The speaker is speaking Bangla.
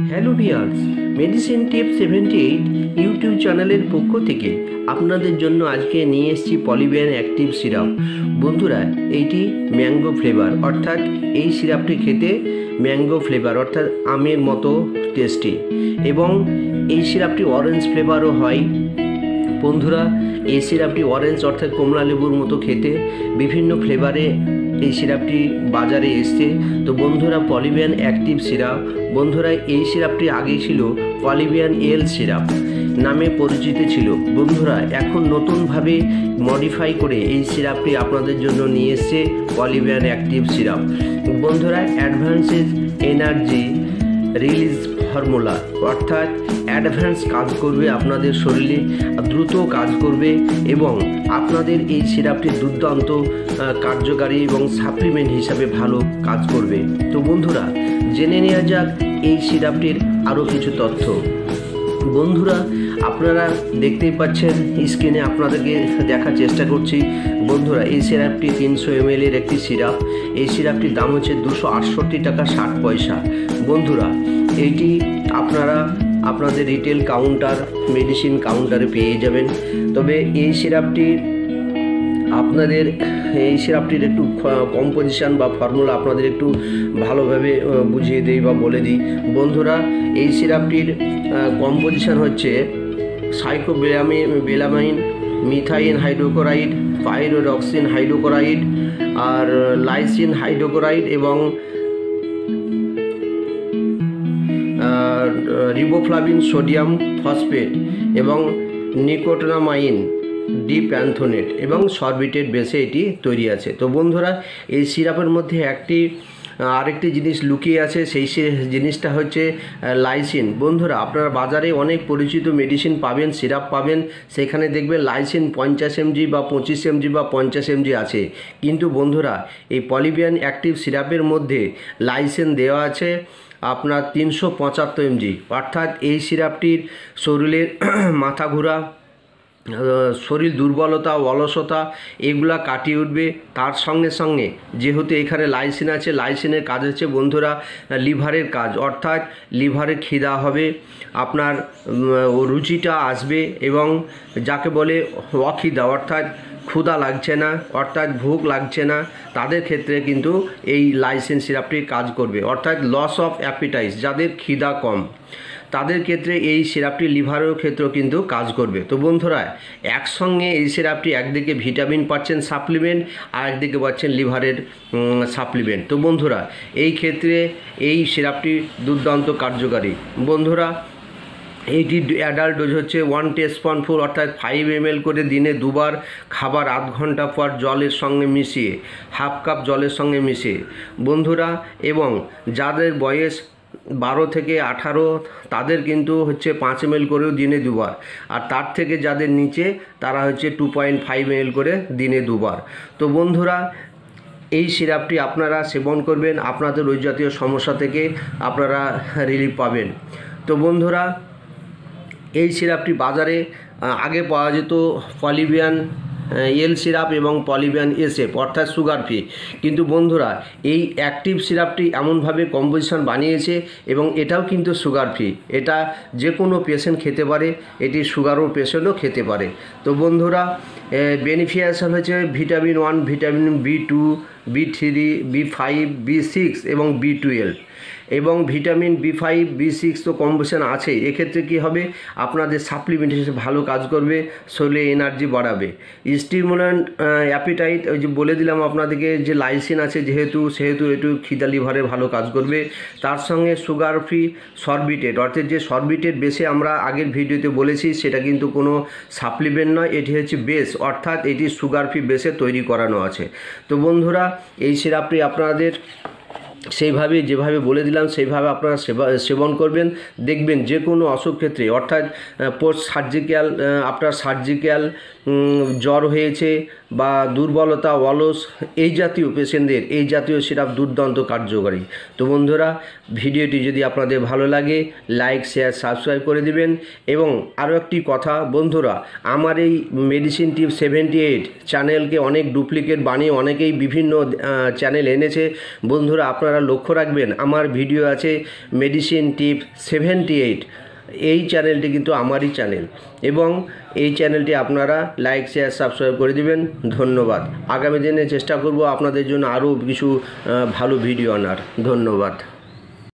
হ্যালো ভিউয়ার্স, মেডিসিন টিপ 78 ইউটিউব চ্যানেলের পক্ষ থেকে আপনাদের জন্য আজকে নিয়ে এসেছি পলিবিয়ান অ্যাক্টিভ সিরাপ। বন্ধুরা, এইটি ম্যাঙ্গো ফ্লেভার, অর্থাৎ এই সিরাপটি খেতে ম্যাঙ্গো ফ্লেভার অর্থাৎ আমের মতো টেস্টি, এবং এই সিরাপটি অরেঞ্জ ফ্লেভারও হয়। বন্ধুরা, এই সিরাপটি অরেঞ্জ অর্থাৎ কমলা লেবুর মতো খেতে, বিভিন্ন ফ্লেভারে এই সিরাপটি বাজারে এসছে। তো বন্ধুরা, পলিবিয়ান অ্যাক্টিভ সিরাপ, বন্ধুরা এই সিরাপটি আগে ছিল পলিবিয়ান এল সিরাপ নামে পরিচিত ছিল। বন্ধুরা, এখন নতুনভাবে মডিফাই করে এই সিরাপটি আপনাদের জন্য নিয়ে এসছে পলিবিয়ান অ্যাক্টিভ সিরাপ। বন্ধুরা, অ্যাডভান্সেস এনার্জি রিলিজ ফর্মুলা, অর্থাৎ অ্যাডভান্স কাজ করবে আপনাদের শরীরে, দ্রুত কাজ করবে এবং আপনাদের এই সিরাপটি দুর্দান্ত কার্যকারী এবং সাপ্লিমেন্ট হিসাবে ভালো কাজ করবে। তো বন্ধুরা, জেনে নেওয়া যাক এই সিরাপটির আরও কিছু তথ্য। বন্ধুরা, আপনারা দেখতেই পাচ্ছেন স্ক্রিনে, আপনাদেরকে দেখার চেষ্টা করছি। বন্ধুরা, এই সিরাপটি 300 ml এর একটি সিরাপ। এই সিরাপটির দাম হচ্ছে 268 টাকা 60 পয়সা। বন্ধুরা, এইটি আপনারা আপনাদের রিটেল কাউন্টার, মেডিসিন কাউন্টারে পেয়ে যাবেন। তবে এই সিরাপটির একটু কম্পোজিশন বা ফর্মুলা আপনাদের একটু ভালোভাবে বুঝিয়ে দিই বা বলে দিই। বন্ধুরা, এই সিরাপটির কম্পোজিশন হচ্ছে সাইক্লোবেলামাইন, মিথাইন হাইড্রোক্লোরাইড, পাইরোডক্সিন হাইড্রোক্লোরাইড, আর লাইসিন হাইড্রোক্লোরাইড এবং রিবোফ্লাভিন সোডিয়াম ফসফেট এবং নিকোটিনামাইন ডিপ্যান্থোনেট এবং সরবিটেট বেসে এটি তৈরি আছে। তো বন্ধুরা, এই সিরাপের মধ্যে আরেকটি জিনিস লুকিয়ে আছে, সেই জিনিসটা হচ্ছে লাইসিন। বন্ধুরা, আপনারা বাজারে অনেক পরিচিত মেডিসিন পাবেন, সিরাপ পাবেন, সেখানে দেখবেন লাইসিন 50 mg বা 25 mg বা 50 mg আছে। কিন্তু বন্ধুরা, এই পলিবিয়ান অ্যাক্টিভ সিরাপের মধ্যে লাইসিন দেওয়া আছে আপনার 375 mg, অর্থাৎ এই সিরাপটির শরীরের মাথা ঘোরা, শরীর দুর্বলতা, অলসতা এগুলা কাটিয়ে উঠবে। তার সঙ্গে সঙ্গে যেহেতু এখানে লাইসিন আছে, লাইসিনের কাজ হচ্ছে বন্ধুরা লিভারের কাজ, অর্থাৎ লিভারে খিদা হবে, আপনার রুচিটা আসবে এবং যাকে বলে অখিদা, অর্থাৎ ক্ষুধা লাগছে না, অর্থাৎ ভোগ লাগছে না, তাদের ক্ষেত্রে কিন্তু এই লাইসিন সিরাপটি কাজ করবে। অর্থাৎ লস অফ অ্যাপিটাইট, যাদের খিদা কম তাদের ক্ষেত্রে এই সিরাপটি লিভারের ক্ষেত্রেও কিন্তু কাজ করবে। তো বন্ধুরা, একসঙ্গে এই সিরাপটি একদিকে ভিটামিন পাচ্ছেন সাপ্লিমেন্ট, আর একদিকে পাচ্ছেন লিভারের সাপ্লিমেন্ট। তো বন্ধুরা, এই ক্ষেত্রে এই সিরাপটি দুর্দান্ত কার্যকারী। বন্ধুরা, এইটি অ্যাডাল্ট ডোজ হচ্ছে 1 টিস্পুন অর্থাৎ 5 ml করে দিনে দুবার, খাবার আধ ঘন্টা পর জলের সঙ্গে মিশিয়ে, হাফ কাপ জলের সঙ্গে মিশিয়ে। বন্ধুরা, এবং যাদের বয়স 12 থেকে 18 তাদের কিন্তু হচ্ছে 5 ml করেও দিনে দুবার, আর তার থেকে যাদের নিচে তারা হচ্ছে 2.5 ml করে দিনে দুবার। তো বন্ধুরা, এই সিরাপটি আপনারা সেবন করবেন, আপনাদের ওই জাতীয় সমস্যা থেকে আপনারা রিলিফ পাবেন। তো বন্ধুরা, এই সিরাপটি বাজারে আগে পাওয়া যেত পলিবিয়ান এল সিরাপ এবং পলিবিয়ান এসএফ অর্থাৎ সুগার ফ্রি। কিন্তু বন্ধুরা, এই অ্যাক্টিভ সিরাপটি এমনভাবে কম্পোজিশন বানিয়েছে এবং এটাও কিন্তু সুগার ফ্রি। এটা যে কোনো পেশেন্ট খেতে পারে, এটি সুগারও পেশেন্টও খেতে পারে। তো বন্ধুরা, বেনিফিশিয়াল হচ্ছে vitamin 1, vitamin B2, B3, B5, B6 এবং B12 এবং ভিটামিন B5, B6 তো কম্বিনেশন আছে। এক্ষেত্রে কী হবে, আপনাদের সাপ্লিমেন্ট হিসেবে ভালো কাজ করবে, শরীরে এনার্জি বাড়াবে। স্টিমুল্যান্ট অ্যাপিটাইট, ওই যে বলে দিলাম আপনাদেরকে যে লাইসিন আছে, সেহেতু একটু খিদা লিভারে ভালো কাজ করবে। তার সঙ্গে সুগার ফ্রি সরবিটেট, অর্থাৎ যে সরবিটেট বেসে আমরা আগের ভিডিওতে বলেছি, সেটা কিন্তু কোনো সাপ্লিমেন্ট নয়, এটি হচ্ছে বেস, অর্থাৎ এটি সুগার ফ্রি বেসে তৈরি করানো আছে। তো বন্ধুরা, এই সিরাপটি আপনাদের যেভাবে বলে দিলাম সেইভাবে আপনারা সেবন করবেন, দেখবেন যে কোনো অসুখ ক্ষেত্রে, অর্থাৎ পোস্ট সার্জিক্যাল, আপনার সার্জিক্যাল জ্বর হয়েছে বা দুর্বলতা, অলস, এই জাতীয় পেশেন্টদের এই জাতীয় সিরাপ দুর্দান্ত কার্যকারী। তো বন্ধুরা, ভিডিওটি যদি আপনাদের ভালো লাগে লাইক, শেয়ার, সাবস্ক্রাইব করে দিবেন। এবং আরও একটি কথা বন্ধুরা, আমার এই মেডিসিন টিপ 78 চ্যানেলকে অনেক ডুপ্লিকেট বানিয়ে অনেকেই বিভিন্ন চ্যানেল এনেছে। বন্ধুরা, আপনারা আপনারা লক্ষ্য রাখবেন, আমার ভিডিও আছে মেডিসিন টিপ 78, এই চ্যানেলটি কিন্তু আমারই চ্যানেল, এবং এই চ্যানেলটি আপনারা লাইক শেয়ার সাবস্ক্রাইব করে দিবেন। ধন্যবাদ। আগামী দিনে চেষ্টা করব আপনাদের জন্য আরও কিছু ভালো ভিডিও আনার। ধন্যবাদ।